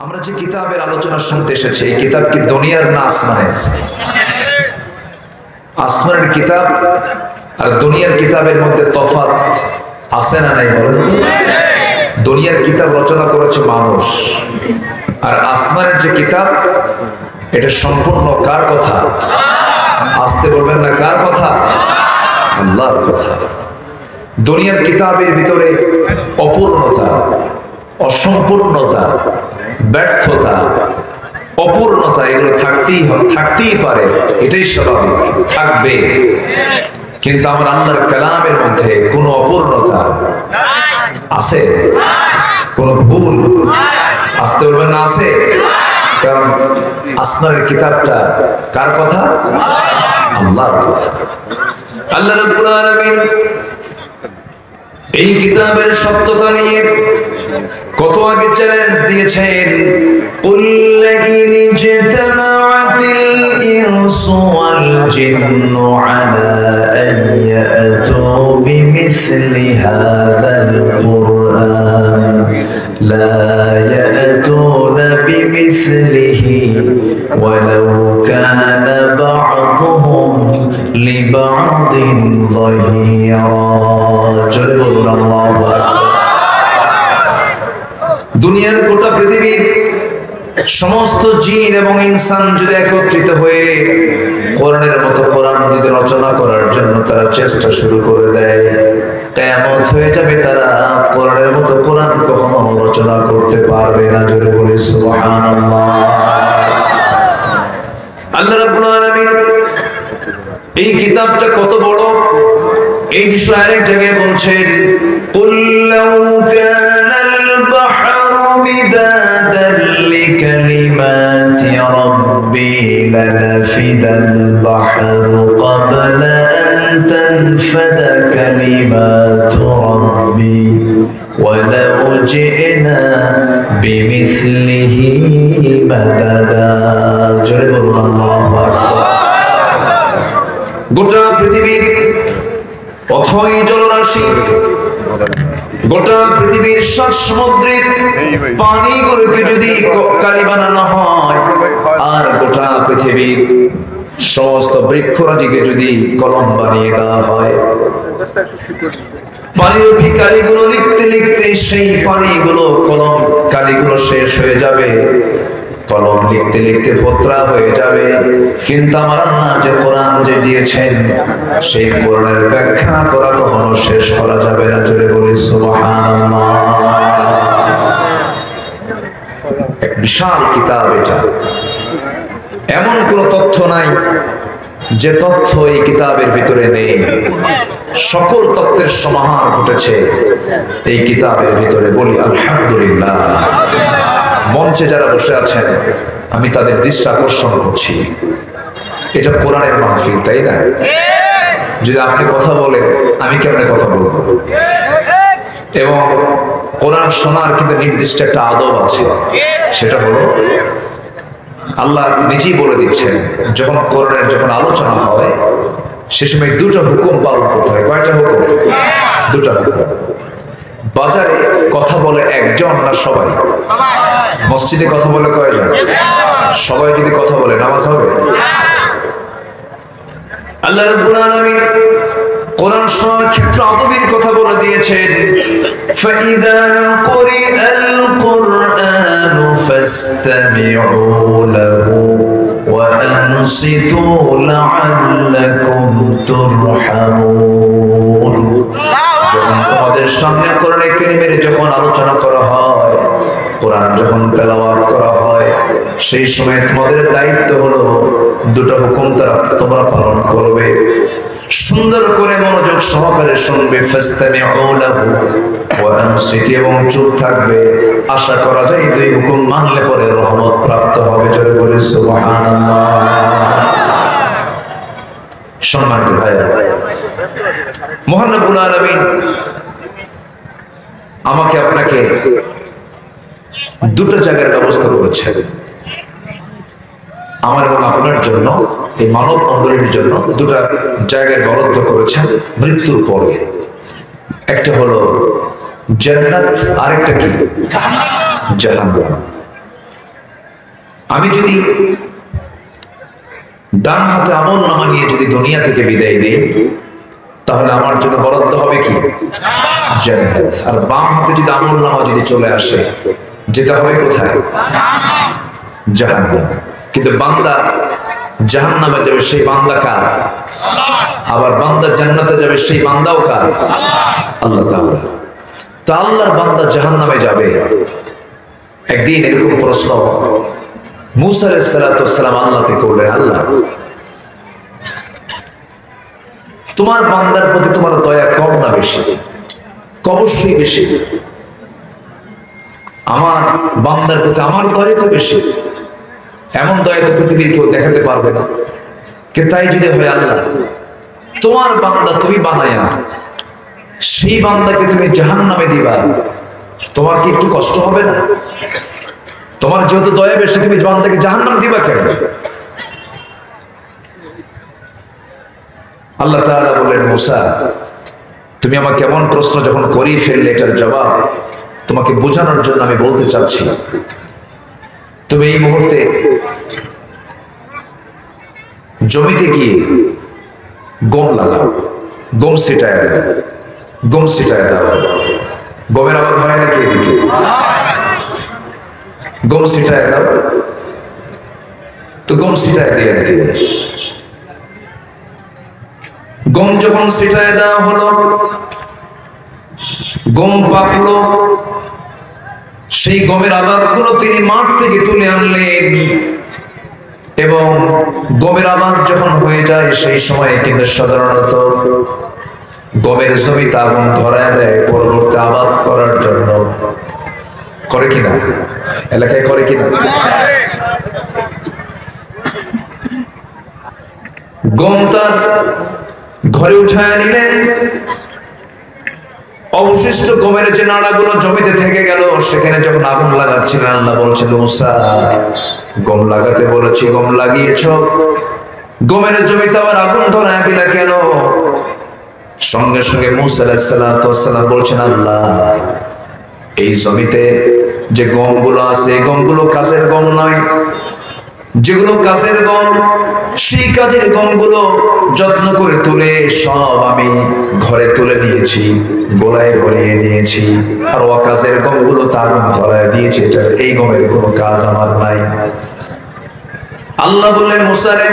আমরা যে কিতাবের আলোচনা শুনতে এসেছি এই কিতাব কি দুনিয়ার না আসমানের? আসমানের কিতাব আর দুনিয়ার কিতাবের মধ্যে তফাৎ আছে না নাই বলেন তো? দুনিয়ার কিতাব রচনা করেছে মানুষ, আর আসমানের যে কিতাব এটা সম্পূর্ণ কার কথা? আসতে বলবেন না, কার কথা? আল্লাহর কথা। দুনিয়ার কিতাবের ভিতরে অপূর্ণতা, অসম্পূর্ণতা, ব্যর্থতা, অপূর্ণতা এগুলো থাকতেই পারে, এটাই স্বাভাবিক, থাকবে। কিন্তু আমার আল্লাহর কালামের মধ্যে কোনো অপূর্ণতা আছে? কোনো ভুল আসতে বলবেন না আছে? কারণ আসমানের কিতাবটা কার কথা? আল্লাহর কথা। আল্লাহ রাব্বুল আলামিন এই কিতাবের সত্যতা নিয়ে কত আগে চ্যালেঞ্জ দিয়েছেন, কুল ইন জাতামাআতিল ইনসু ওয়াল জিন্নু আলা আন ইয়াতু বিমিসলি হাযাল কুরআন লা ইয়াতুনা বিমিসলিহি ওয়ালাউ কানা বা'দুহুম লিবা'দিন যাহিরা। জোরে বলুন আল্লাহু আকবার। দুনিয়ার গোটা পৃথিবীর সমস্ত জিন এবং ইনসান যদি একত্রিত হয়ে কোরআনের মতো কোরআন যদি রচনা করার জন্য তারা চেষ্টা শুরু করে দেয়, কিয়ামত হয়ে যাবে, তারা কোরআনের মতো কোরআন কখনো রচনা করতে পারবে না। জোরে বলি সুবহানাল্লাহ। আল্লাহ রাব্বুল আলামিন এই কিতাবটা কত বড় এই বিষয়ে আরেক জায়গায় বলছেন, কুল লাউ কানাল বাহরু মিদাদান লিকালিমাতি রাব্বি লানাফিদাল বাহরু ক্বাবলা আন তানফাদা কালিমাতু রাব্বি ওয়ালাউ জি'না বিমিসলিহি মাদাদা। জোরে বলুন আল্লাহু আকবার। গোটা পৃথিবীর অথই জলরাশি, গোটা পৃথিবীর সাত সমুদ্রের পানিগুলোকে যদি কালি বানানো হয়, আর গোটা পৃথিবীর সমস্ত বৃক্ষরাজিকে যদি কলম বানিয়ে দেওয়া হয়, পানির কালিগুলো লিখতে লিখতে সেই পানিগুলো কলম কালিগুলো শেষ হয়ে যাবে, কলম লিখতে লিখতে ফোতরা হয়ে যাবে, কিন্তু আমার আল্লাহ যে কোরআন যে দিয়েছেন সেই কোরআনের ব্যাখ্যা করা কখনো শেষ করা যাবে না। জোরে বলি সুবহানাল্লাহ। এক বিশাল কিতাব এটা, এমন কোন তথ্য নাই যে তথ্য এই কিতাবের ভিতরে নেই। সকল তথ্যের সমাহার ঘটেছে এই কিতাবের ভিতরে। বলি আলহামদুলিল্লাহ। মঞ্চে যারা বসে আছেন আমি তাদের দৃষ্টি আকর্ষণ করছি, এটা কোরআনের মাহফিল, তাই না? যদি আপনি কথা বলেন আমি কেমনে কথা বলবো? এবং কোরআন শোনার কিন্তু নির্দিষ্ট একটা আদব আছে, সেটা হলো আল্লাহ নিজেই বলে দিচ্ছেন যখন কোরআনের যখন আলোচনা হয় সে সময় দুটো হুকুম পালন করতে হয়। কয়টা হুকুম? দুটো হুকুম। বাজারে কথা বলে একজন না সবাই? মসজিদে কথা বলে কয়জন? সবাই যদি কথা বলে নামাজ হবে? আল্লাহ রাব্বুল আলামিন কোরআন শোনার ক্ষেত্রে আদবের কথা বলে দিয়েছেন, ফাইদা কুরিআল কুরআনু ফাসতামিউ লাহু ওয়া আনসিতু লাআল্লাকুম তুরহামুন। যখন তোমাদের সামনে কোরআনে কারীমের যখন আলোচনা করা হয়, কোরআন যখন তেলাওয়াত করা হয়, সেই সময় তোমাদের দায়িত্ব হলো দুটো হুকুম তোমরা পালন করবে। সুন্দর করে মনোযোগ সহকারে শুনবে, ফাসতামিউ লাহু ওয়া আনসিতু, এবং চুপ থাকবে। আশা করা যায় দুই হুকুম মানলে পরে রহমত প্রাপ্ত হবে। জোরে বলি সুবহানাল্লাহ। সম্মানিত ভাইরা, মহান রব্বুল আলামিন আমাকে আপনাকে দুটো জায়গার ব্যবস্থা করেছে আমার এবং আপনার জন্য, এই মানব মণ্ডলীর জন্য দুটা জায়গায় বরাদ্দ করেছেন মৃত্যুর পরে। একটা হলো জান্নাত, আরেকটা কি? জাহান্নাম। আমি যদি ডান হাতে আমল নামা নিয়ে যদি দুনিয়া থেকে বিদায় দিই, তাহলে আমার জন্য বরাদ্দ হবে কি? জান্নাত। আর বাম হাতে যদি আমল নামা যদি চলে আসে, যেতে হবে কোথায়? জাহান্নাম। কিন্তু বান্দা জাহান্নামে যাবে, সেই বান্দা কার? আবার বান্দা জান্নাতে যাবে, সেই বান্দাও কার? আল্লাহ তাআলা। তো আল্লাহর বান্দা জাহান্নামে যাবে। একদিন এরকম প্রশ্ন মুসা আলাইহিস সালাতু ওয়াস সালাম আল্লাহকে করলেন, আল্লাহ তোমার বান্দার প্রতি তোমার দয়া কম না বেশি? অবশ্যই বেশি। আমার বান্দার প্রতি আমার দয়া তো বেশি, এমন দয়া তো পৃথিবীর কেউ দেখাতে পারবে না। কিন্তু তাই যদি হয় আল্লাহ, তোমার বান্দা তুমি বানায়া সেই বান্দাকে তুমি জাহান্নামে দিবা, তোমার কি একটু কষ্ট হবে না? তোমার যেহেতু দয়া বেশি, তুমি বান্দাকে জাহান্নামে দিবা কেন? আল্লাহ তাআলা বললেন, মুসা তুমি আমাকে কেমন প্রশ্ন যখন করি ফেললে, এটার জবাব তোমাকে বোঝানোর জন্য আমি বলতে চাচ্ছি। তুমি এই মুহূর্তে জমিতে গিয়ে গম লাগাও, গম ছিটায় দাও, গম ছিটায় দাও। গমের আবাদ হয় নাকি এদিকে? গম ছিটায় দাও। তো গম ছিটায় দিয়ে দিবে। গম যখন ছিটায় দেওয়া হলো, গম পাকলো, সেই গমের আবাদগুলো তিনি মাঠ থেকে তুলে আনলেন। এবং গমের আবাদ যখন হয়ে যায়, সেই সময় কিন্তু সাধারণত গমের জমিতে আগুন ধরায় দেয় পরবর্তী আবাদ করার জন্য। করে কিনা? এলাকায় করে কিনা? গম তার ঘরে উঠায় নিলেন। অবশিষ্ট গমের যে নাড়াগুলো জমিতে থেকে গেল, সেখানে যখন আগুন লাগাচ্ছিলেন, আল্লাহ বলছিল, মুসা গম লাগাতে বলেছি, গম লাগিয়েছ, গমের জমিতে আবার আগুন ধরায় দিলা কেন? সঙ্গে সঙ্গে মুসা আলাইহিস সালাতু ওয়াস সালাম বলছেন, আল্লাহ এই জমিতে যে গমগুলো আছে, গমগুলো কাজের গম নয়। যেগুলো কাজের গম, সেই কাজের গমগুলো যত্ন করে তুলে সব আমি ঘরে তুলে নিয়েছি, গোলায় ভরিয়ে নিয়েছি। আর অকাজের গমগুলো তার ধরায় দিয়েছি, এটা এই গমের কোনো কাজ আমার নাই। আল্লাহ বললেন, মুসা রে,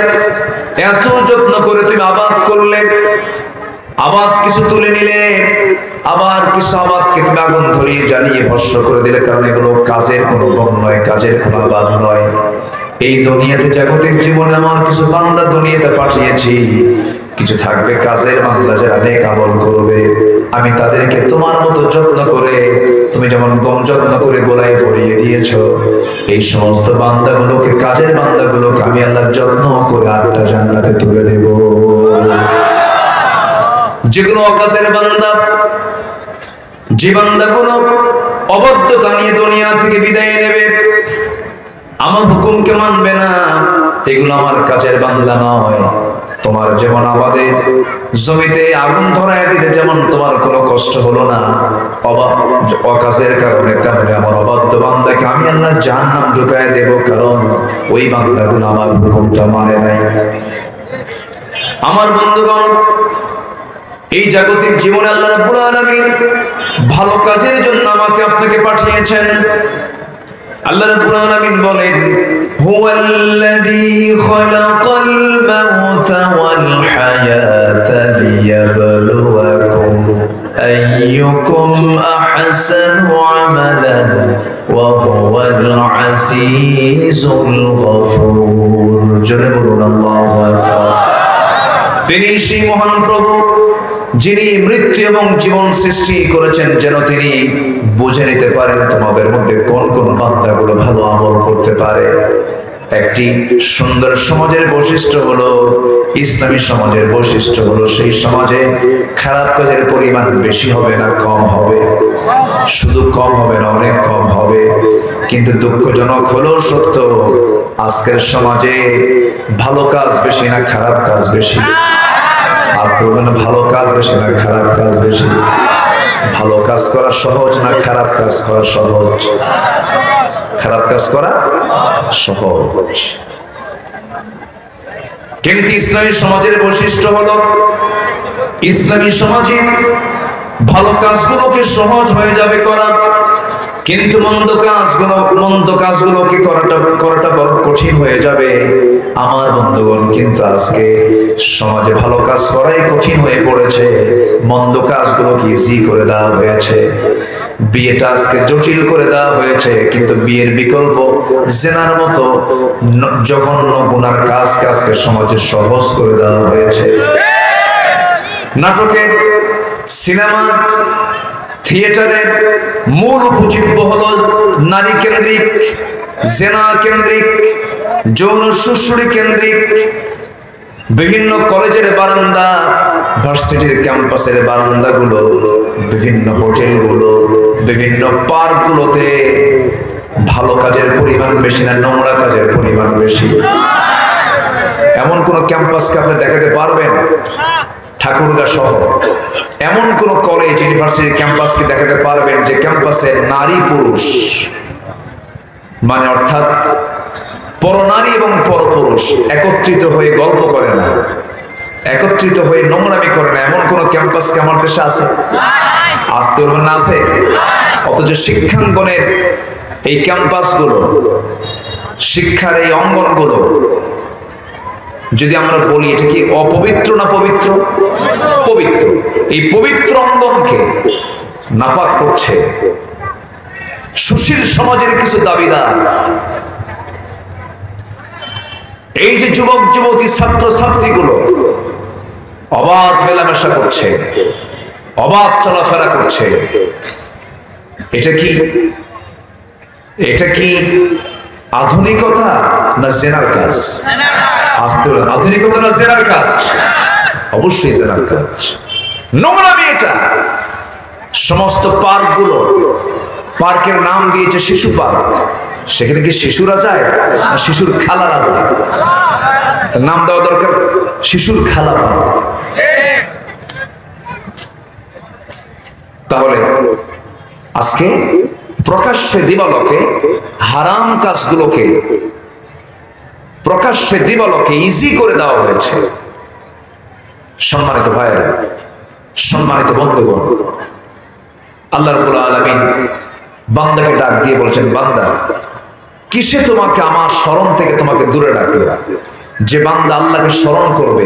এত যত্ন করে তুমি আবাদ করলে, আবাদ কিছু তুলে নিলে, আবার কিছু আবাদকে তুমি আগুন ধরিয়ে জ্বালিয়ে ভস্ম করে দিলে, কারণ এগুলো কাজের কোনো গম নয়, কাজের কোনো আবাদ নয়। এই দুনিয়াতে জাগতিক জীবনে আমার কিছু বান্দা দুনিয়াতে পাঠিয়েছি, কিছু থাকবে কাজের বান্দা যারা নেক আমল করবে, আমি তাদেরকে তোমার মতো যত্ন করে, তুমি যেমন গম যত্ন করে গোলায় ভরিয়ে দিয়েছো, এই সমস্ত বান্দাগুলোকে, কাজের বান্দাগুলোকে আমি আল্লাহ যত্ন করে আটটা জান্নাতে তুলে দেব। যেগুলো অকাজের বান্দা, যে বান্দাগুলো অবদ্ধতা নিয়ে দুনিয়া থেকে বিদায় নেবে, আমার হুকুমকে মানবে না, এগুলো আমার কাজের বান্দা নয়। তোমার যেমন আবাদের জমিতে আগুন ধরায় দিতে যেমন তোমার কোনো কষ্ট হলো না অকাজের কারণে, তাহলে আমার অবাধ্য বান্দাকে আমি আল্লাহ জাহান্নাম ঢুকায় দেব, কারণ ওই বান্দাগুলো আমার হুকুমটা মানে নাই। আমার বন্ধুগণ, এই জাগতিক জীবনে আল্লাহ রাব্বুল আলামিন ভালো কাজের জন্য আমাকে আপনাকে পাঠিয়েছেন। আল্লাহ রাব্বুল আলামিন বলেন, হুয়াল্লাযী খালাকাল মাউতা ওয়াল হায়াতা লিয়াবলুয়াকুম আইয়ুকুম আহসানু আমালান ওয়া হুয়াল আজিজুল গফুর। জোরে বলুন আল্লাহু আকবার। তিনি সেই মহান প্রভু, যিনি মৃত্যু এবং জীবন সৃষ্টি করেছেন, যেন তিনি বুঝে নিতে পারেন তোমাদের মধ্যে কোন কোন বান্দাগুলো ভালো আমল করতে পারে। একটি সুন্দর সমাজের বৈশিষ্ট্য হলো, ইসলামী সমাজের বৈশিষ্ট্য হলো, সেই সমাজে খারাপ কাজের পরিমাণ বেশি হবে না, কম হবে। শুধু কম হবে না, অনেক কম হবে। কিন্তু দুঃখজনক হলেও সত্য, আজকের সমাজে ভালো কাজ বেশি না খারাপ কাজ বেশি? আসতে বলবেন, ভালো কাজ বেশি না খারাপ কাজ বেশি? ভালো কাজ করা সহজ না খারাপ কাজ করা সহজ? খারাপ কাজ করা সহজ। কিন্তু ইসলামী সমাজের বৈশিষ্ট্য হলো, ইসলামী সমাজে ভালো কাজগুলোকে সহজ হয়ে যাবে করা, কিন্তু মন্দ কাজগুলোকে করাটা বড় কঠিন হয়ে যাবে। আমার বন্ধুগণ, কিন্তু আজকে সমাজে ভালো কাজ করাই কঠিন হয়ে পড়েছে, মন্দ কাজগুলোকে ইজি করে দেওয়া হয়েছে। বিয়েটা আজকে জটিল করে দেওয়া হয়েছে, কিন্তু বিয়ের বিকল্প জেনার মতো জঘন্য গুনার কাজকে আজকে সমাজে সহজ করে দেওয়া হয়েছে। নাটকের, সিনেমা, থিয়েটারের মূল উপজীব্য হলো নারী কেন্দ্রিক, জেনা কেন্দ্রিক, যৌন সুশ্রী কেন্দ্রিক। বিভিন্ন কলেজের বারান্দা, ভার্সিটির ক্যাম্পাসের বারান্দাগুলো, বিভিন্ন হোটেলগুলো, বিভিন্ন পার্কগুলোতে ভালো কাজের পরিমাণ বেশি না নোংরা কাজের পরিমাণ বেশি? এমন কোন ক্যাম্পাসকে আপনি দেখাতে পারবেন ঠাকুরগাঁ সহ এমন কোন কলেজ, ইউনিভার্সিটির ক্যাম্পাসকে দেখাতে পারবেন যে ক্যাম্পাসে নারী পুরুষ মানে অর্থাৎ পরনারী এবং পরপুরুষ একত্রিত হয়ে গল্প করে না, একত্রিত হয়ে নোংরামি করে না? এমন কোন ক্যাম্পাস কি আমার দেশে আছে? আসতে বলবেন না আছে? অথচ শিক্ষাঙ্গনের এই ক্যাম্পাসগুলো, শিক্ষার এই অঙ্গনগুলো, যদি আমরা বলি এটা কি অপবিত্র না পবিত্র? পবিত্র। এই পবিত্র অঙ্গনকে নাপাক করছে সুশীল সমাজের কিছু দাবিদার। এই যে যুবক যুবতী ছাত্র ছাত্রীগুলো অবাধ মেলামেশা করছে, অবাধ চলাফেরা করছে, এটা কি আধুনিকতা না জেনার কাজ? আসতে হবে, আধুনিকতা না জেনার কাজ? অবশ্যই জেনার কাজ, নোংরামি এটা। সমস্ত পার্কগুলো, পার্কের নাম দিয়েছে শিশু পার্ক, সেখানে কি শিশুরা যায় না শিশুর খালারা যায়? নাম দেওয়া দরকার শিশুর খালা পার্ক। তাহলে আজকে প্রকাশ্যে দিবালোকে হারাম কাজগুলোকে প্রকাশ্যে দিবালোকে ইজি করে দেওয়া হয়েছে। সম্মানিত ভাইয়েরা, সম্মানিত বন্ধুগণ, আল্লাহ রাব্বুল আলামিন বান্দাকে ডাক দিয়ে বলছেন, বান্দা কিসে তোমাকে আমার স্মরণ থেকে তোমাকে দূরে রাখবে? যে বান্দা আল্লাহকে স্মরণ করবে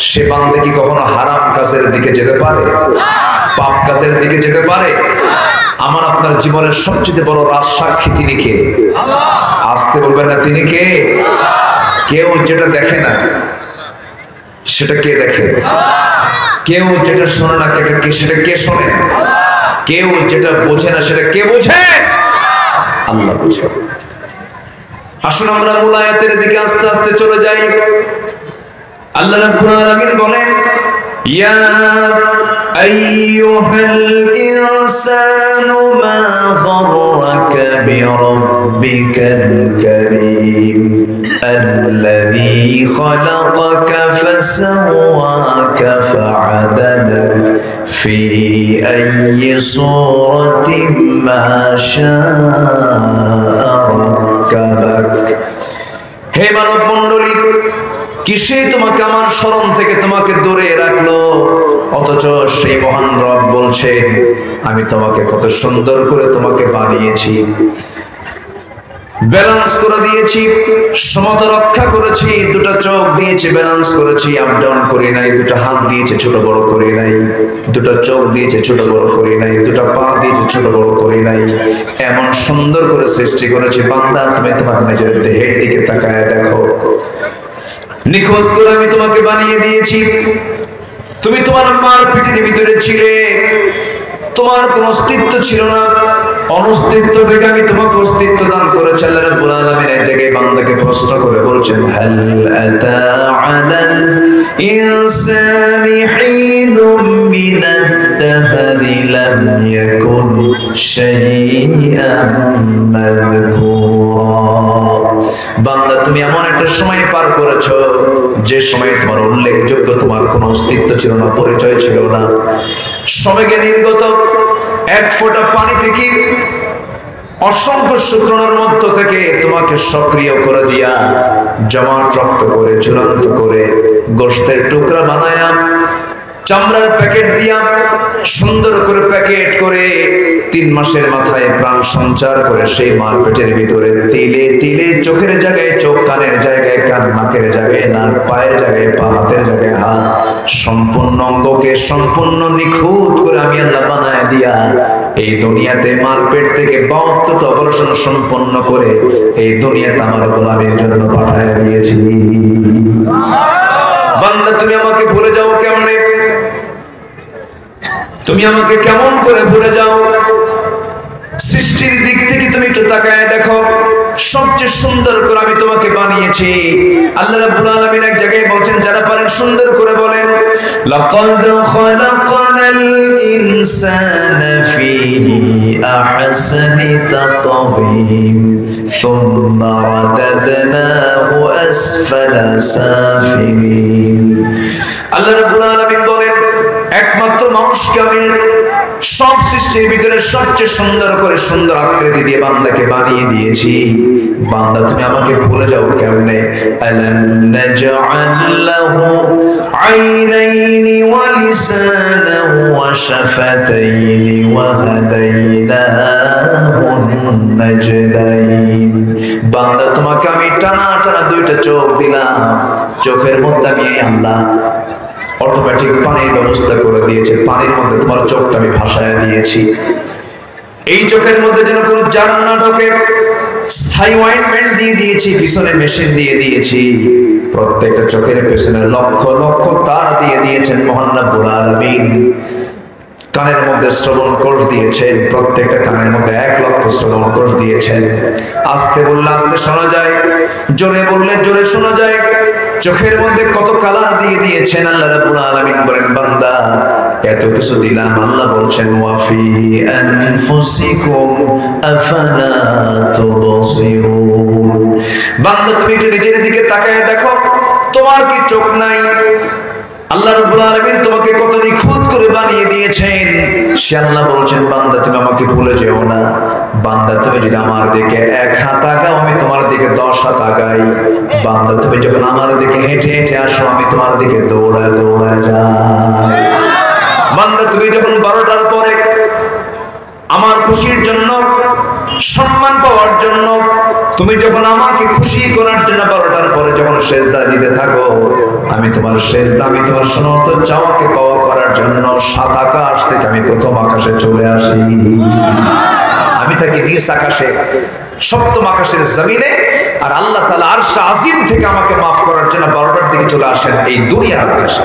সে বান্দা কি কখনো হারাম কাজের দিকে যেতে পারে? পাপ কাজের দিকে যেতে পারে? আমার আপনার জীবনের সবচেয়ে বড় রাজ সাক্ষী তিনি কে? আসতে বলবেন না তিনি কে? কেউ যেটা দেখে না সেটা কে দেখে? কেউ যেটা শোনে না সেটা কে শোনে? কেউ যেটা বোঝে না সেটা কে বোঝে? আল্লাহ বোঝে। আসুন আমরা মূল আয়াতের দিকে আস্তে আস্তে চলে যাই। আল্লাহ রাব্বুল আলামিন বলেন, ইয়া আইয়ুহাল ইনসানু মা গাররাকা বিরাব্বিকাল কারীম আল্লাযী খালাকাকা ফাসাওয়াকা ফাআদালাক ফি আইয়ি সূরাতিন মা শাআ রাক্কাবাক। হে মানব মণ্ডলী, কিসে তোমাকে আমার স্মরণ থেকে তোমাকে দূরে রাখলো? অথচ সেই মহান রব বলছে, আমি তোমাকে কত সুন্দর করে তোমাকে বানিয়েছি, ব্যালেন্স করে দিয়েছি, সমতা রক্ষা করেছি, দুটো চোখ দিয়েছি ব্যালেন্স করেছি, আপ ডাউন করি নাই, দুটো হাত দিয়েছে ছোট বড় করি নাই, দুটো চোখ দিয়েছে ছোট বড় করি নাই, দুটো পা দিয়েছে ছোট বড় করি নাই, এমন সুন্দর করে সৃষ্টি করেছি। বান্দা তুমি তোমার নিজের দেহের দিকে তাকায় দেখো, নিখুঁত করে আমি তোমাকে বানিয়ে দিয়েছি। তুমি তোমার মার পেটের ভিতরে ছিলে, তোমার কোনো অস্তিত্ব ছিল না, অনস্তিত্ব থেকে আমি তোমাকে অস্তিত্ব দান করেছি। আল্লাহ রাব্বুল আলামিন এই জায়গায় বান্দাকে প্রশ্ন করে বলছেন, হাল আতা আলাল ইনসানি হিনুম মিনাদ দাহরি লাম ইয়াকুন শাইআন মাযকুরা। বান্দা তুমি এমন একটা সময় পার করেছো যে সময় তোমার উল্লেখযোগ্য তোমার কোনো অস্তিত্ব ছিল না, পরিচয় ছিল না। সবেগে নির্গত এক ফোঁটা পানি থেকে অসংখ্য শুক্রাণুর মধ্য থেকে তোমাকে সক্রিয় করে দিয়া জমাট রক্ত করে চূড়ান্ত করে গোশতের টুকরা বানায়া চামড়ার প্যাকেট দিয়া সুন্দর করে প্যাকেট করে 3 মাসের মাথায় প্রাণ সঞ্চার করে সেই মার পেটের ভিতরে তিলে তিলে চোখের জায়গায় চোখ, কানের জায়গায় কান, নাকের জায়গায় নাক, পায়ের জায়গায় পা, হাতের জায়গায় হাত, সম্পূর্ণ অঙ্গকে সম্পূর্ণ নিখুঁত করে আমি আল্লাহ বানায় দিয়া এই দুনিয়াতে মার পেট থেকে 72টা অপারেশন সম্পন্ন করে এই দুনিয়াতে আমার গোলামের জন্য পাঠায় দিয়েছি। বান্দা তুমি আমাকে ভুলে যাও কেমনে? তুমি আমাকে কেমন করে ভুলে যাও? সৃষ্টির দিক থেকে তুমি একটু তাকায় দেখো, সবচেয়ে সুন্দর করে আমি তোমাকে বানিয়েছি। আল্লাহ রাব্বুল আলামিন এক জায়গায় বলছেন, যারা পারেন সুন্দর করে বলেন, লাকাদ খালাকানাল ইনসানা ফি আহসানি তাকওয়িম সুম্মা রাদাদনাহু আসফালা সাফিলিন। আল্লাহ রাব্বুল আলামিন বলেন, একমাত্র মানুষকে আমি সব সৃষ্টির ভিতরে সবচেয়ে সুন্দর করে সুন্দর আকৃতি দিয়ে বান্দাকে বানিয়ে দিয়েছি। বান্দা তুমি আমাকে ভুলে যাও কেমনে? আলাম নাজআল লাহু আইনাইনি ওয়া লিসানান ওয়া শাফাতাইনি ওয়া হাদাইনাহুন নাজদাইন। বান্দা তোমাকে আমি টানা টানা 2টা চোখ দিলাম, চোখের মধ্যে আমি আল্লাহ অটোমেটিক পানির ব্যবস্থা করে দিয়েছে, পানির মধ্যে তোমার চোখটা আমি ভাসায় দিয়েছি। এই চোখের মধ্যে যেন কোনো জান না ঢোকে, স্থায়ী অয়েন্টমেন্ট দিয়ে দিয়েছি, পিছনে মেশিন দিয়ে দিয়েছি, প্রত্যেকটা চোখের পেছনে লক্ষ লক্ষ তার দিয়ে দিয়েছেন মহান রব্বুল আলামিন। কানের মধ্যে শ্রবণ কোষ দিয়েছেন, প্রত্যেকটা কানের মধ্যে 1 লক্ষ শ্রবণ কোষ দিয়েছেন। আস্তে বললে আস্তে শোনা যায়, জোরে বললে জোরে শোনা যায়। চোখের মধ্যে কত কালার দিয়ে দিয়েছেন আল্লাহ রাব্বুল আলামিন। বলেন বান্দা এত কিছু দিলাম, আল্লাহ বলছেন ওয়াফি আনফুসিকুম আফালা তুবসিরুন। বান্দা তুমি একটু নিজের দিকে তাকায় দেখো, তোমার কি চোখ নাই? আল্লাহ রাব্বুল আলামিন তোমাকে কত নিখুঁত করে বানিয়ে দিয়েছেন। সে আল্লাহ বলছেন, বান্দা তুমি আমাকে ভুলে যেও না। বান্দা তুমি যদি আমার দিকে 1 হাত আগাও, আমি তোমার দিকে 10 হাত আগাই। বান্দা তুমি যখন আমার দিকে হেঁটে হেঁটে আসো, আমি তোমার দিকে দৌড়ায় দৌড়ায় যাই। বান্দা তুমি যখন 12টার পরে আমার খুশির জন্য, সম্মান পাওয়ার জন্য, তুমি যখন আমাকে খুশি করার জন্য 12টার পরে যখন সেজদা দিতে থাকো, আমি তোমার সেজদা, আমি তোমার সমস্ত চাওয়াকে পাওয়া করার জন্য 7 আকাশ থেকে আমি প্রথম আকাশে চলে আসি। আমি থাকি নিচ আকাশে, 7ম আকাশের জমিনে, আর আল্লাহ তাআলা আরশ আজিম থেকে আমাকে মাফ করার জন্য 12টার দিকে চলে আসেন এই দুনিয়ার আকাশে।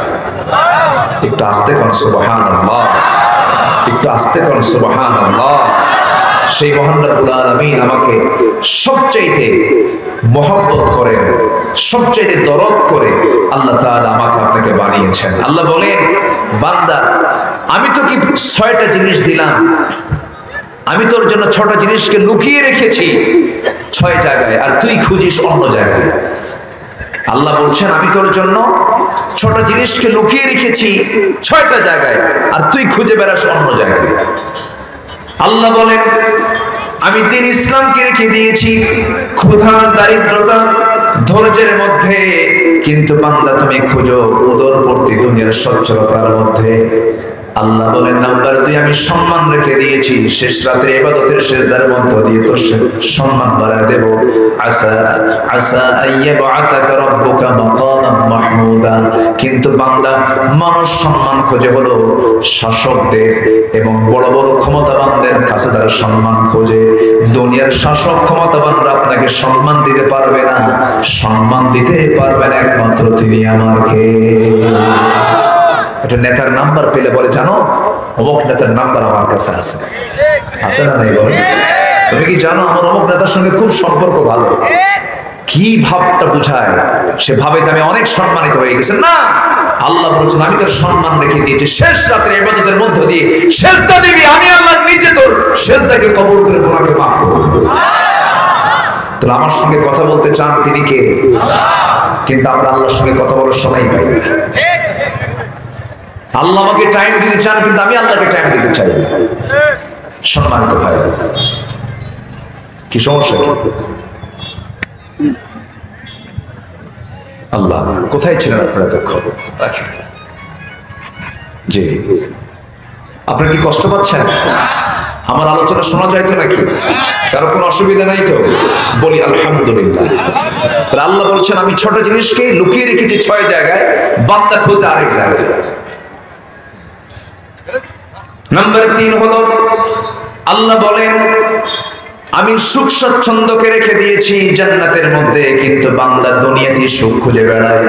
একটু আস্তে কোন সুবহানাল্লাহ, একটু আস্তে কোন সুবহানাল্লাহ। সেই মহান রব্বুল আলামিন আমাকে সবচাইতে মহব্বত করেন, সবচাইতে দরদ করে আল্লাহ তাআলা আমাকে আপনাকে বানিয়েছেন। আল্লাহ বলেন, বান্দা আমি তো কি 6টা জিনিস দিলাম, আমি তোর জন্য 6টা জিনিসকে লুকিয়ে রেখেছি 6 জায়গায়, আর তুই খুঁজিস অন্য জায়গায়। আল্লাহ বলছেন, আমি তোর জন্য 6টা জিনিসকে লুকিয়ে রেখেছি 6টা জায়গায়, আর তুই খুঁজে বেড়াস অন্য জায়গায়। আল্লাহ বলেন, আমি দিন ইসলামকে রেখে দিয়েছি ক্ষুধা, দারিদ্রতা, ধৈর্যের মধ্যে, কিন্তু বান্দা তুমি খুঁজো উদরপূর্তি দুনিয়ার সচ্ছলতার মধ্যে। আল্লাহ বলেন, নাম্বার 2, আমি সম্মান রেখে দিয়েছি শেষ রাতে ইবাদতের সেজদার মধ্য দিয়ে তোর সম্মান বাড়ায় দেব। আসা আসা আইয়াবআসাকা রাব্বুকা মাকামান মাহমুদা। কিন্তু বান্দা মানুষ সম্মান খোঁজে হলো শাসকদের এবং বড় বড় ক্ষমতাবানদের কাছে তারা সম্মান খোঁজে। দুনিয়ার শাসক ক্ষমতাবানরা আপনাকে সম্মান দিতে পারবে না, সম্মান দিতে পারবেন একমাত্র তিনি আমাকে। একটা নেতার নাম্বার পেলে বলে, জানো অমুক নেতার নাম্বার আমার কাছে আছে, আছে না নাই? বলে, তুমি কি জানো আমার অমুক নেতার সঙ্গে খুব সম্পর্ক ভালো। কি ভাবটা বুঝায়? সে ভাবে যে আমি অনেক সম্মানিত হয়ে গেছে। না, আল্লাহ বলছেন, আমি তোর সম্মান রেখে দিয়েছি শেষ রাতে ইবাদতের মধ্য দিয়ে সেজদা দিবি, আমি আল্লাহ নিজে তোর সেজদাকে কবুল করে তোমাকে মাফ করব। তাহলে আমার সঙ্গে কথা বলতে চান তিনি কে? কিন্তু আমরা আল্লাহর সঙ্গে কথা বলার সময় পাই না। আল্লাহ আমাকে টাইম দিতে চান, কিন্তু আমি আল্লাহকে টাইম দিতে চাই না। সম্মানিত ভাই, কি সমস্যা কি? আল্লাহ, কোথায় ছিলেন আপনারা এতক্ষণ? রাখেন। জি, আপনারা কি কষ্ট পাচ্ছেন? আমার আলোচনা শোনা যায় তো নাকি? কারো কোনো অসুবিধা নাই তো? বলি আলহামদুলিল্লাহ। আল্লাহ বলছেন আমি ছোট জিনিসকে লুকিয়ে রেখেছি 6 জায়গায়, বান্দা খোঁজে আরেক জায়গায়। নাম্বার 3 হলো আল্লাহ বলেন আমি সুখ স্বচ্ছন্দকে রেখে দিয়েছি জান্নাতের মধ্যে, কিন্তু বান্দা দুনিয়াতে সুখ খুঁজে বেড়ায়।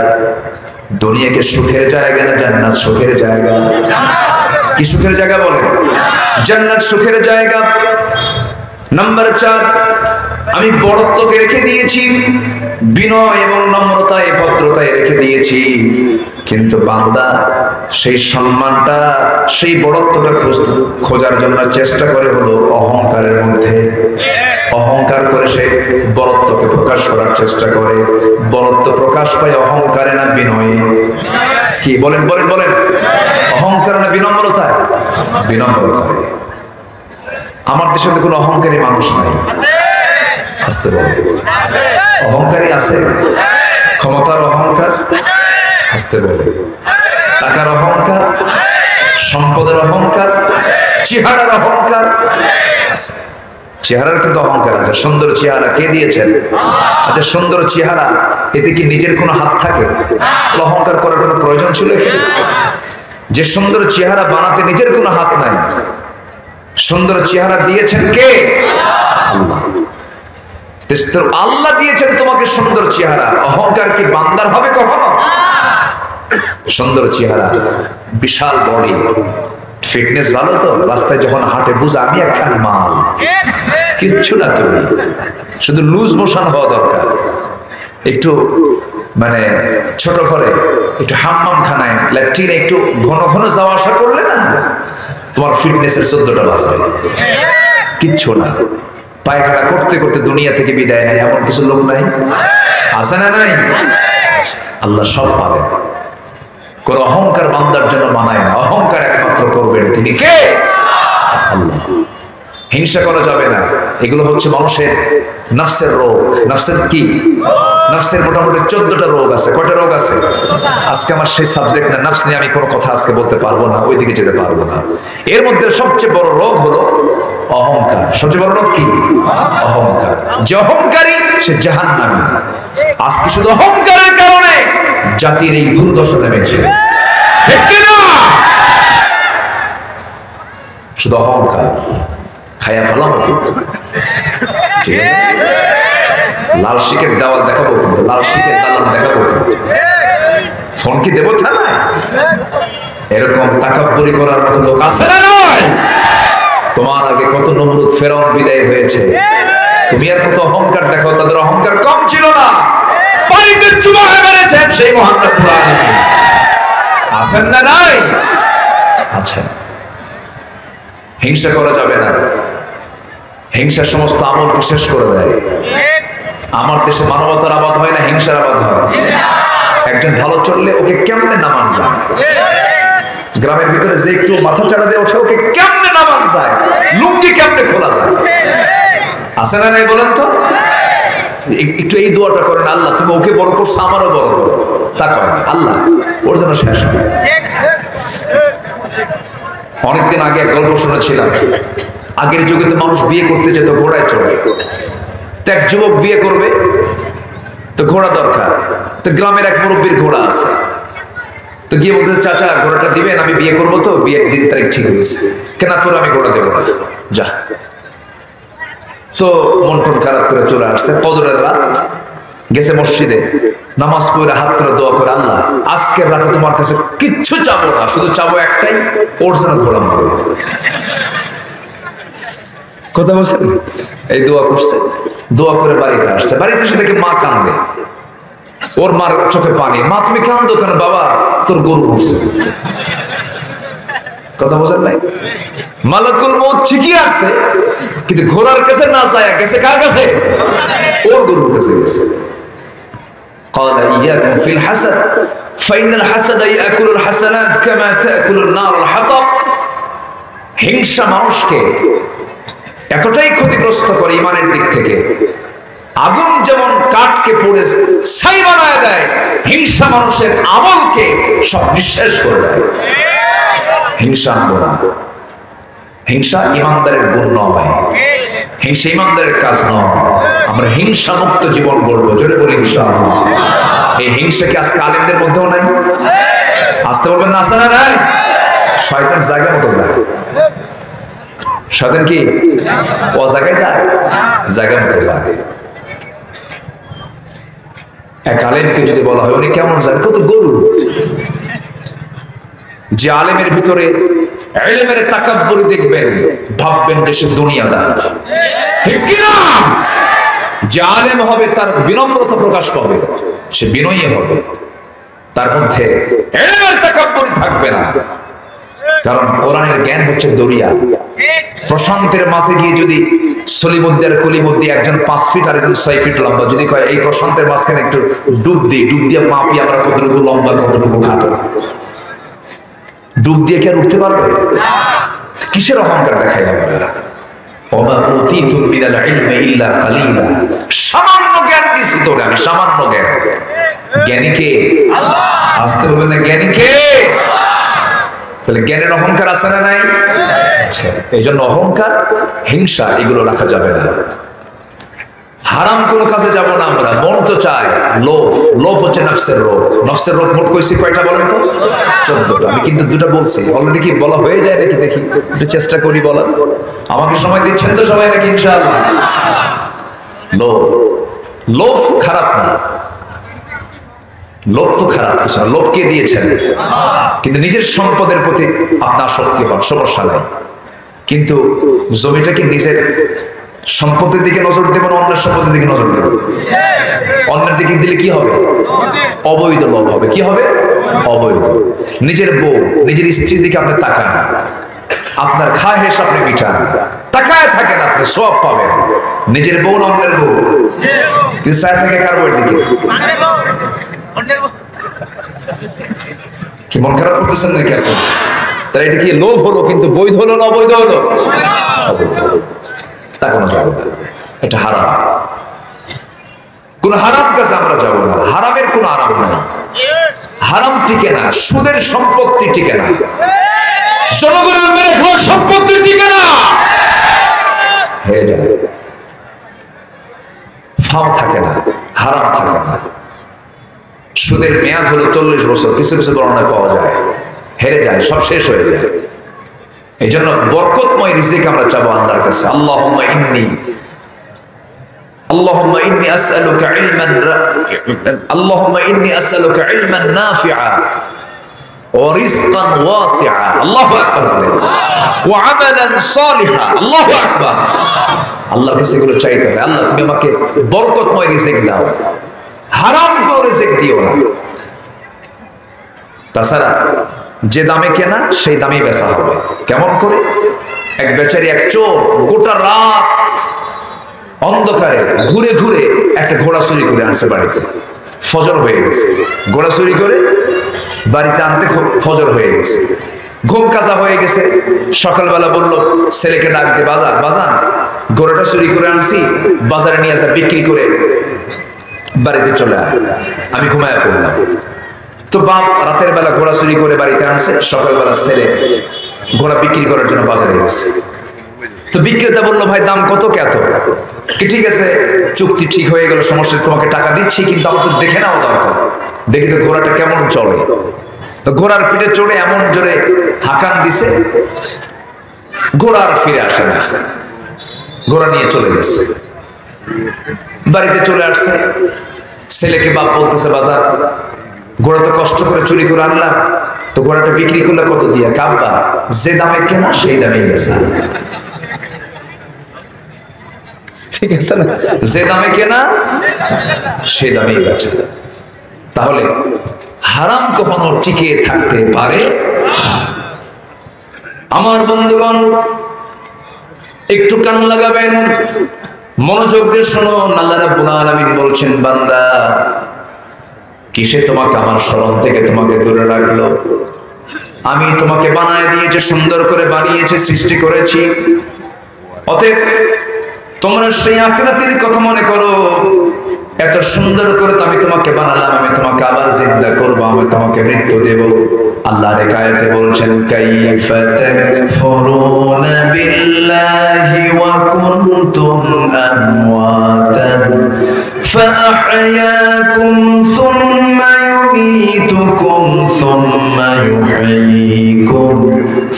দুনিয়াকে সুখের জায়গা না জান্নাত সুখের জায়গা? কি সুখের জায়গা বলেন? জান্নাত সুখের জায়গা। নাম্বার 4 আমি বড়ত্বকে রেখে দিয়েছি, বিনয় এবং নম্রতায় ভদ্রতায় রেখে দিয়েছি, কিন্তু বান্দা সেই সম্মানটা সেই বড়ত্বটা খোঁজার জন্য চেষ্টা করে হলো অহংকারের মধ্যে। অহংকার করে সে বড়ত্বকে প্রকাশ করার চেষ্টা করে। বড়ত্ব প্রকাশ পায় অহংকারে না বিনয়ে? কি বলেন বলেন বলেন? অহংকার না বিনম্রতায়? বিনম্রতায়। আমার দেশে তো কোনো অহংকারী মানুষ নাই। আসতে বলে অহংকারী আছে? ক্ষমতার অহংকার আসতে বলে, টাকার অহংকার, সম্পদের অহংকার, চেহারার অহংকার। চেহারার কিন্তু অহংকার আছে। সুন্দর চেহারা কে দিয়েছেন? আচ্ছা, সুন্দর চেহারা এতে কি নিজের কোনো হাত থাকে? অহংকার করার কোনো প্রয়োজন ছিল? যে সুন্দর চেহারা বানাতে নিজের কোনো হাত নাই, সুন্দর চেহারা দিয়েছেন কে? আল্লাহ। আল্লাহ দিয়েছেন তোমাকে সুন্দর চেহারা। অহংকার কি বান্দার হবে কখনো? সুন্দর চেহারা, বিশাল বডি, ফিটনেস ভালো তো, রাস্তায় যখন হাঁটে বুঝা আমি একখান মাল। কিচ্ছু না, তুমি শুধু লুজ মোশন হওয়া দরকার। একটু মানে ছোট করে একটু হাম্মাম খানায় ল্যাট্রিনে একটু ঘন ঘন যাওয়া আসা করলে না, তোমার ফিটনেসের 14টা বাজবে। কিচ্ছু না, পায়খানা করতে করতে দুনিয়া থেকে বিদায় নেয় এমন কিছু লোক নাই? আছে না নাই? আল্লাহ সব পাবেন। কোন অহংকার বান্দার জন্য মানায় না। অহংকার একমাত্র করবেন তিনি কে? আল্লাহ। হিংসা করা যাবে না। এগুলো হচ্ছে মানুষের নফসের রোগ। নফসের কি? নফসের মোটামুটি 14টা রোগ আছে। কয়টা রোগ আছে? আজকে আমার সেই সাবজেক্ট না, নফস নিয়ে আমি কোনো কথা আজকে বলতে পারবো না, ওইদিকে যেতে পারবো না। এর মধ্যে সবচেয়ে বড় রোগ হলো অহংকার। সবচেয়ে বড় রোগ কি? অহংকার। যে অহংকারী সে জাহান্নামী। আজকে শুধু অহংকারের কারণে জাতির এই দুর্দশা নেমেছে। শুধু অহংকার খায়া ফেলাম কিন্তু। লাল শিখের দেওয়াল দেখাবো কিন্তু, লাল শিখের দালান দেখাবো কিন্তু। ফোন কি দেবো থানায়? এরকম তাকাব্বুরি করার মতো লোক আছে না নয়? তোমার আগে কত নমরুদ ফেরাউন বিদায় হয়েছে, তুমি আর কত অহংকার দেখাও। তাদের অহংকার কম ছিল না, পানিতে চুমা হয়ে মেরেছেন সেই মহান রব্বুল আলামিন। আছেন না নাই? আচ্ছা, হিংসা করা যাবে না। হিংসা সমস্ত আমলকে শেষ করে দেয়। আমার দেশে মানবতার আবাদ হয় না, হিংসার আবাদ হয়। একজন ভালো চললে ওকে কেমনে নামান যায়? গ্রামের ভিতরে যে একটু মাথা চাড়া দিয়ে ওঠে ওকে কেমনে নামান যায়? লুঙ্গি কেমনে খোলা যায়? আছে না নাই বলেন তো? একটু এই দোয়াটা করেন, আল্লাহ তুমি ওকে বড় করছো, আমারও বড় করো। তা করেন আল্লাহ ওর যেন শেষ হয়। অনেকদিন আগে এক গল্প শুনেছিলাম। আগের যুগে তো মানুষ বিয়ে করতে যেত ঘোড়ায় চড়ে। তো এক যুবক বিয়ে করবে, তো ঘোড়া দরকার। তো গ্রামের এক মুরব্বীর ঘোড়া আছে। তো গিয়ে বলতেছে, চাচা ঘোড়াটা দিবেন, আমি বিয়ে করবো তো, বিয়ের দিন তারিখ ঠিক হয়েছে। কেন তোর আমি ঘোড়া দেবো না, যা। তো মন টন খারাপ করে চলে আসছে। কদরের রাত গেছে মসজিদে, নামাজ পড়ে হাত ধরে দোয়া করে, আল্লাহ আজকের রাতে তোমার কাছে কিচ্ছু চাবো না, শুধু চাবো একটাই, ওর যেন ঘোড়া মারো। কথা বলছেন? এই দোয়া করছে। দোয়া করে বাড়িতে আসছে। বাড়িতে এসে দেখে মা কান্দে। ওর মার চোখে পানি। মা তুমি কান্দো কেন? বাবা তোর গরু মরছে। কথা বোঝেন নাই? মালাকুল মউত ঠিকই আসছে, কিন্তু ঘোড়ার কাছে না যায়, গেছে কার কাছে? ওর গরুর কাছে গেছে। قال إياكم في الحسد فإن الحسد يأكل الحسنات كما تأكل النار الحطب। হিংসা মানুষকে এতটাই ক্ষতিগ্রস্ত করে ইমানের দিক থেকে। আগুন যেমন কাঠকে পুড়ে ছাই বানায় দেয়, হিংসা মানুষের আমলকে সব নিঃশেষ করে দেয়। হিংসা আনবো না। হিংসা ইমানদারের গুণ নয়, হিংসা ইমানদারের কাজ নয়। আমরা হিংসা মুক্ত জীবন গড়বো, জোরে বলি ইনশাআল্লাহ। এই হিংসা কি আজকে আলেমদের মধ্যেও নাই? আসতে বলবেন না, আছে না নাই? শয়তান জায়গা মতো যায়। শয়তান কি ও জায়গায় যায়? জায়গা মতো যায়। এক আলেমকে যদি বলা হয় উনি কেমন যায়, কত গরু। যে আলেমের ভিতরে ইলমের তাকাব্বুরি দেখবেন, ভাববেন যে সে দুনিয়াদার, ঠিক কি না? যে আলেম হবে তার বিনম্রতা প্রকাশ পাবে, সে বিনয়ী হবে, তার মধ্যে ইলমের তাকাব্বুরি থাকবে না। কারণ কোরআনের জ্ঞান হচ্ছে দরিয়া। প্রশান্তের মাঝে গিয়ে যদি সলিমুদ্দি আর কলিমুদ্দি, একজন 5 ফিট আর একজন 6 ফিট লম্বা, যদি কয় এই প্রশান্তের মাঝখানে একটু ডুব দিয়ে মাপি আমরা কতটুকু লম্বা কতটুকু খাটো, ডুব দিয়ে কি আর উঠতে পারবে? কিসের অহংকার দেখাই আমরা? সামান্য জ্ঞান দিছি তোরে আমি, সামান্য জ্ঞান। জ্ঞানী কে? আসতে হবে না, জ্ঞানী কে? তাহলে জ্ঞানের অহংকার আছে না নাই? এই জন্য অহংকার, হিংসা এগুলো রাখা যাবে না। হারাম কোনো কাজে যাব না আমরা। মন তো চায়, লোভ। লোভ হচ্ছে নফসের রোগ। নফসের রোগ মোট কইছি কয়টা বলেন তো? 14টা। আমি কিন্তু 2টা বলছি অলরেডি। কি বলা হয়ে যায় নাকি দেখি, একটু চেষ্টা করি বলার। আমাকে সময় দিচ্ছেন তো সবাই নাকি ইনশাআল্লাহ? লোভ। লোভ খারাপ না, লোভ তো খারাপ কিছু না। লোভ কে দিয়েছেন? কিন্তু নিজের সম্পদের প্রতি আপনার আসক্তি হন, সমস্যা নাই। কিন্তু জমিটা কি নিজের সম্পদের দিকে নজর দেবেন, অন্যের সম্পদের দিকে নজর দেবেন? অন্যের দিকে দিলে কি হবে? অবৈধ লোভ হবে। কি হবে? অবৈধ। নিজের বউ, নিজের স্ত্রীর দিকে আপনি তাকান, আপনার খাহেশ আপনি মিটান, তাকায় থাকেন, আপনি সওয়াব পাবেন। নিজের বউ না অন্যের বউ? কিন্তু চায় থাকে কার বউয়ের দিকে? কি মন খারাপ করতেছেন নাকি আপনি? তাহলে এটা কি লোভ হলো? কিন্তু বৈধ হলো না অবৈধ হলো? অবৈধ। তাকানো যাবে না, এটা হারাম। কোন হারাম কাজে আমরা যাব না। হারামের কোন আরাম নাই। হারাম টিকে না, সুদের সম্পত্তি টিকে না, জনগণের মেরে খাওয়ার সম্পত্তি টিকে না, হয়ে যায়। ফাও থাকে না, হারাম থাকে না। সুদের মেয়াদ হলো 40 বছর, কিছু কিছু বর্ণনায় পাওয়া যায়, হেরে যায়, সব শেষ হয়ে যায়। এই জন্য বরকতময় রিজিক আমরা চাবো আল্লাহর কাছে। আল্লাহুম্মা ইন্নী আসআলুকা ইলমান নাফিআ ওয়া রিজকান ওয়াসিআ, আল্লাহু আকবার, ওয়া আমালান সালিহা, আল্লাহু আকবার। আল্লাহর কাছে এগুলো চাইতে হয়। আল্লাহ তুমি আমাকে বরকতময় রিজিক দাও, হারাম করে রিজিক দিও না। তাছাড়া যে দামে কেনা সেই দামেই বেচা হবে। কেমন করে? এক বেচারি, এক চোর গোটা রাত অন্ধকারে ঘুরে ঘুরে একটা ঘোড়া চুরি করে আনছে বাড়িতে। ফজর হয়ে গেছে, ঘোড়া চুরি করে বাড়িতে আনতে ফজর হয়ে গেছে, ঘুম কাজা হয়ে গেছে। সকালবেলা বললো ছেলেকে ডাক দিয়ে, বাজান ঘোড়াটা চুরি করে আনছি, বাজারে নিয়ে আসা বিক্রি করে বাড়িতে চলে আয়, আমি ঘুমায় পড়লাম। তো বাপ রাতের বেলা ঘোড়া চুরি করে বাড়িতে আনছে, সকালবেলা ছেলে ঘোড়া বিক্রি করার জন্য বাজারে গেছে। তো বিক্রেতা বললো, ভাই দাম কত? এত। কি ঠিক আছে, চুক্তি ঠিক হয়ে গেল, সমস্যা, তোমাকে টাকা দিচ্ছি, কিন্তু আমার তো দেখে নাও দরকার, দেখি তো ঘোড়াটা কেমন চলে। তো ঘোড়ার পিঠে চড়ে এমন জোরে হাঁকান দিছে, ঘোড়া আর ফিরে আসে না, ঘোড়া নিয়ে চলে গেছে। বাড়িতে চলে আসছে, ছেলেকে বাপ বলতেছে, বাজার ঘোড়া তো কষ্ট করে চুরি করে আনলাম, তো ঘোড়াটা বিক্রি করলে কত দিয়া? কাব্বা যে দামে কেনা সেই দামে বেচা। ঠিক আছে না? যে দামে কেনা সেই দামেই বেচা। তাহলে হারাম কখনো টিকে থাকতে পারে? আমার বন্ধুগণ একটু কান লাগাবেন, মনোযোগ দিয়ে শোনো। আল্লাহ রাব্বুল আলামিন বলছেন, বান্দা কিসে তোমাকে আমার স্মরণ থেকে তোমাকে দূরে রাখলো? আমি তোমাকে বানায় দিয়েছি, সুন্দর করে বানিয়েছি, সৃষ্টি করেছি। অতএব তোমরা সেই আখিরাতের কথা মনে করো, এত সুন্দর করে তো আমি তোমাকে বানালাম, আমি তোমাকে আবার জিন্দা করব, আমি তোমাকে মৃত্যু দেব। আল্লাহর এক আয়াতে বলছেন কাইফা তাকফুরুনা বিল্লাহি ওয়া কুনতুম আমওয়াতান ফাআহইয়াকুম সুম্মা ইউমীতুকুম সুম্মা ইউহয়ীকুম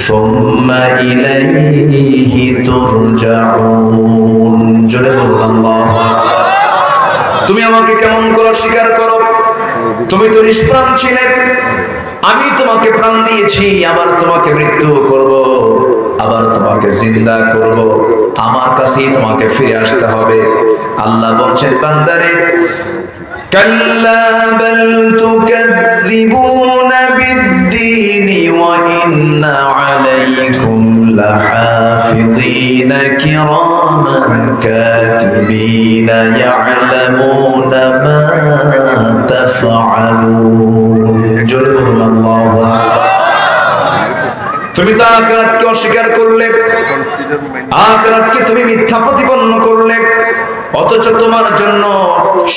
সুম্মা ইলাইহি তুরজাউন। জোরে বলুন আল্লাহু আকবার। তুমি আমাকে কেমন করে স্বীকার করো? তুমি তো নিষ্প্রাণ ছিলে, আমি তোমাকে প্রাণ দিয়েছি, আবার তোমাকে মৃত্যু করব, আবার তোমাকে জিন্দা করব, আমার কাছেই তোমাকে ফিরে আসতে হবে। আল্লাহ বলছেন বান্দারে কাল্লা বাল তুকাযযিবুনা বিদ্দীনি ওয়া ইন্না আলাইকুম লাহাফিযীনা কিরামান কাতিবিনা ইয়া'লামুনা মা তাফআলুন। জোরে বলুন আল্লাহু আকবার। তুমি তো আখিরাতকে অস্বীকার করলে, আখিরাতকে তুমি মিথ্যা প্রতিপন্ন করলে, অথচ তোমার জন্য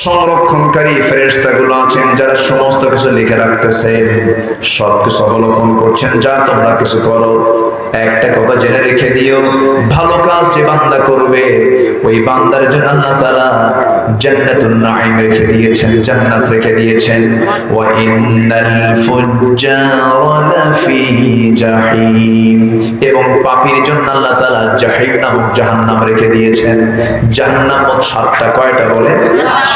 সংরক্ষণকারী ফেরেশতাগুলো আছেন যারা সমস্ত কিছু লিখে রাখতেছে, সবকিছু অবলোকন করছেন। যা তোমরা কিছু করো, একটা কথা জেনে রেখে দিও, ভালো কাজ যে বান্দা করবে ওই বান্দার জন্য আল্লাহ তাআলা জান্নাতুন নাঈম রেখে দিয়েছেন, জান্নাত রেখে দিয়েছেন। ওয়া ইন্নাল ফুজ্জারা লাফি জাহিম, এবং পাপীর জন্য আল্লাহ তাআলা জাহিম নামক জাহান্নাম রেখে দিয়েছেন। জাহান্নাম মোট 7টা, কয়টা বলে?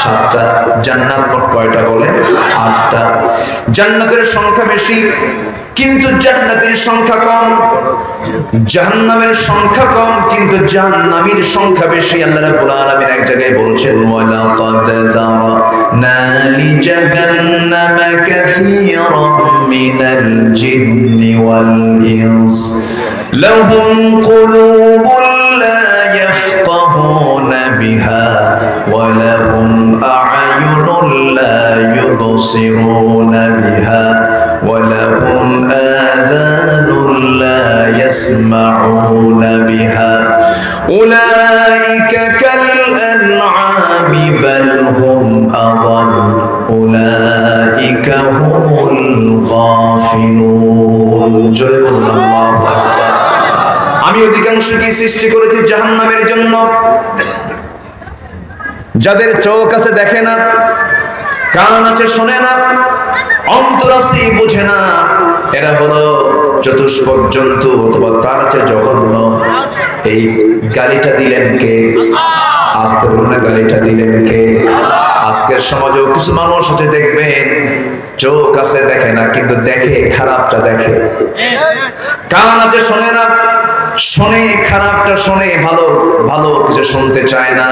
7টা। জান্নাত মোট কয়টা বলে? 8টা। জান্নাতের সংখ্যা বেশি, কিন্তু জান্নাতের সংখ্যা কম। জাহান্নামের সংখ্যা কম, কিন্তু জাহান্নামীর সংখ্যা বেশি। আল্লাহ রাব্বুল আলামিন এক জায়গায় বলছেন ওয়ালা ক্বাদ যারানা লিজাহান্নামা কাসীরাম মিনাল জিন্নি ওয়াল ইনস লাহুম কুলুবুন লা ইয়াফকাহুনা বিহা ওয়া লাহুম আ'য়ুনুন লা ইউবসিরুনা বিহা ওয়া লাহুম আযানুন লা ইয়াসমাউনা বিহা উলাইকা কাল আন'আমি বাল হুম আযাল উলাইকা হুমুল গাফিলুন। জোরে বলুন আল্লাহু আকবার। আমি অধিকাংশকে সৃষ্টি করেছি জাহান্নামের জন্য, যাদের চোখ আছে দেখে না, কান আছে শোনে না, অন্তর আছে বুঝে না, এরা হলো চতুষ্পদ জন্তু অথবা তার চেয়ে জঘন্য। এই গালিটা দিলেন কে? আসতে বলুন না, গালিটা দিলেন কে? আজকের সমাজেও কিছু মানুষ আছে দেখবেন চোখ আছে দেখে না, কিন্তু দেখে খারাপটা দেখে। কান আছে শোনে না, শোনে খারাপটা শোনে, ভালো ভালো কিছু শুনতে চায় না।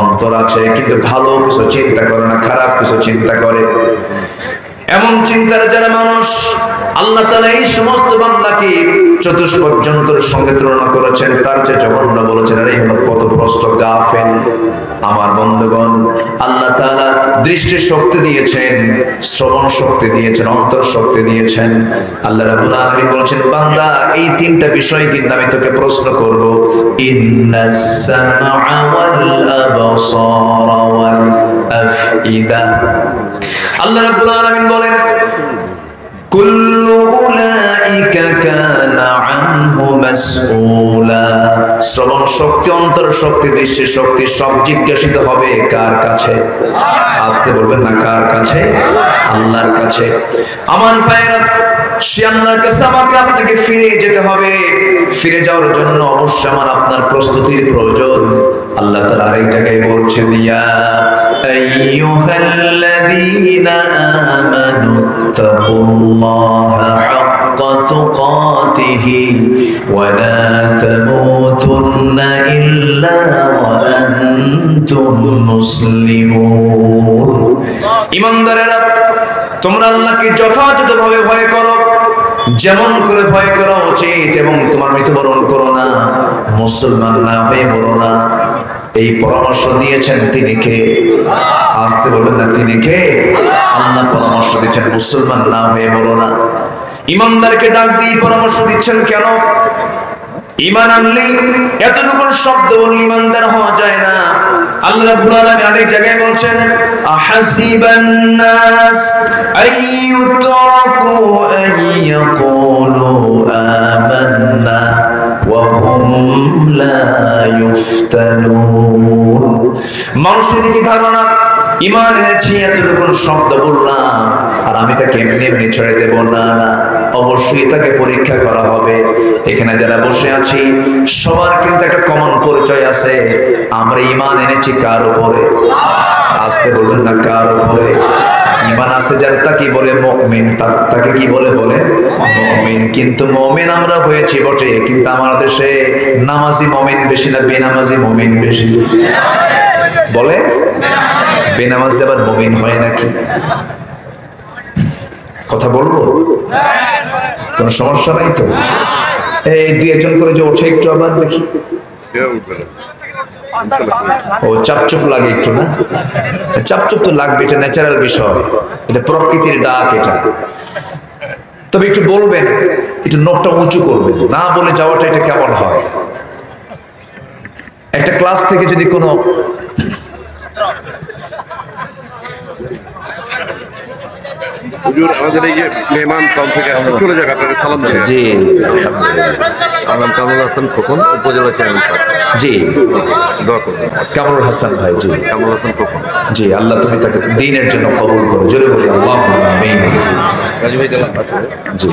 অন্তর আছে কিন্তু ভালো কিছু চিন্তা করে না, খারাপ কিছু চিন্তা করে। এমন চিন্তার যারা মানুষ, আল্লাহ তাআলা এই সমস্ত বান্দাকে চতুষ্পদ জন্তুর সঙ্গে তুলনা করেছেন, তার চেয়ে জঘন্য বলেছেন আরে হলো পথভ্রষ্ট গাফেল। আমার বন্ধুগণ, আল্লাহ তাআলা দৃষ্টি শক্তি দিয়েছেন, শ্রবণ শক্তি দিয়েছেন, অন্তর শক্তি দিয়েছেন। আল্লাহ রাব্বুল আলামিন বলেছেন বান্দা এই 3টা বিষয় কিন্তু আমি তোকে প্রশ্ন করব। ইন্নাস সামআ ওয়াল আবসারা ওয়াল আফইদা। আল্লাহ রাব্বুল আলামিন বলেন কুল্লু উলাইকা কানা আনহু মাসউলা। শ্রবণ শক্তি, অন্তর শক্তি, দৃষ্টি শক্তি সব জিজ্ঞাসিত হবে কার কাছে? আসতে বলবেন না, কার কাছে? আল্লাহর কাছে। আমার ভাইরা, সে আল্লাহর কাছে আমাকে আপনাকে ফিরে যেতে হবে। ফিরে যাওয়ার জন্য অবশ্যই আমার আপনার প্রস্তুতির প্রয়োজন। আল্লাহ তাআলা আরেক জায়গায় বলছেন ইয়া আইয়ুহাল্লাযীনা আমানু তাকুল্লাহা হাক্কা তুকাতিহি ওয়া লা তামুতুন্না ইল্লা ওয়া আনতুম মুসলিমুন। ঈমানদারেরা, তোমরা আল্লাহকে যথাযথভাবে ভয় করো, যেমন করে ভয় করা উচিত, এবং তোমার মৃত্যুবরণ করো না, মুসলমান না হয়ে মরো না। এই পরামর্শ দিয়েছেন তিনি কে? আসতে বলবেন না, তিনি কে? আল্লাহ পরামর্শ দিচ্ছেন মুসলমান না হয়ে মরো না। ইমানদারকে ডাক দিয়ে পরামর্শ দিচ্ছেন কেন? ঈমান আনলে এতটুকু শব্দ বলে ঈমানদার হওয়া যায় না। আল্লাহ রাব্বুল আলামিন অনেক জায়গায় বলছেন আহাসিবান নাস আইয়ুতরাকু আইয়াকুলু আমান্না ওয়া হুম লা ইফতানুন। মানুষের কি ধারণা ঈমান এনেছি এতটুকু শব্দ বললাম আর আমি তাকে এমনি এমনি ছেড়ে দেব? না, অবশ্যই তাকে পরীক্ষা করা হবে। এখানে যারা বসে আছি সবার কিন্তু একটা কমন পরিচয় আছে, আমরা ঈমান এনেছি কার উপরে? আসতে বলুন না, কার উপরে? ঈমান আছে যার তাকে বলে মুমিন, তাকে কি বলে? মুমিন। কিন্তু মুমিন আমরা হয়েছি বটে, কিন্তু আমাদের দেশে নামাজি মুমিন বেশি না বেনামাজি মুমিন বেশি? বলে বেনামাজি আবার মুমিন হয় নাকি? কথা বলবো? কোন সমস্যা নাই তো? এই দুই একজন করে যে ওঠে একটু আবার দেখি। ও চাপচুপ লাগে একটু, না? চাপচুপ তো লাগবে, এটা ন্যাচারাল বিষয়, এটা প্রকৃতির ডাক এটা। তবে একটু বলবেন, একটু নোটটা উঁচু করবেন, না বলে যাওয়াটা এটা কেমন হয়? একটা ক্লাস থেকে যদি কোনো হুজুর আমাদের এই যে মেহমান দল থেকে চলে যাক, আপনাকে সালাম দিই। জি, আমার নাম কামরুল হাসান খোকন, উপজেলা চেয়ারম্যান। জি, দোয়া করবেন। কামরুল হাসান ভাই। জি, কামরুল হাসান খোকন। জি, আল্লাহ তুমি তাকে দ্বীনের জন্য কবুল করো। জোরে বলি আল্লাহুম্মা আমিন। রাজু ভাই, জি।